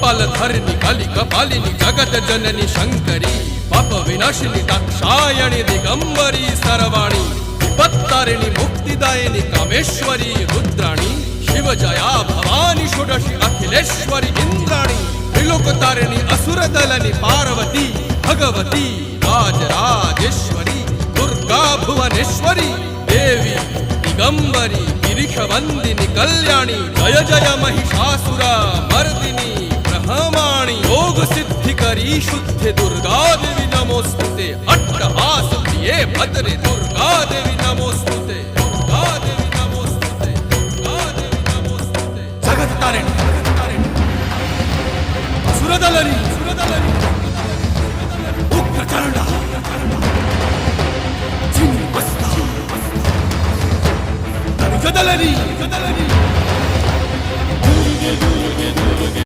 कपालधरिणि कलिकपालिनि जगत जननि शंकरी पाप विनाशिनी दाक्षायणि दिगंबरी सर्वाणी विपत्तारिणि मुक्तिदायिनी कामेश्वरी रुद्राणी शिवजया भवानी षोडशी अखिलेश्वरी इंद्राणी त्रिलोकतारिणि असुरदलनि पार्वती भगवती राजराजेश्वरी दुर्गा भुवनेश्वरी देवी दिगंबरी गिरिशवंदिनी कल्याणी जय जय महिषासुर मर्दिनी ब्रह्माणी योग सिद्धिकरी शुद्धे दुर्गा देवी नमोस्तुते अट्टहास प्रिये भद्रे दुर्गा देवी नमोस्तुते दुर्गा देवी नमोस्तुते दुर्गा देवी नमोस्तुते जगत तारिणी सुरदलनी उग्रचंडा चिन्मस्ता गदलनी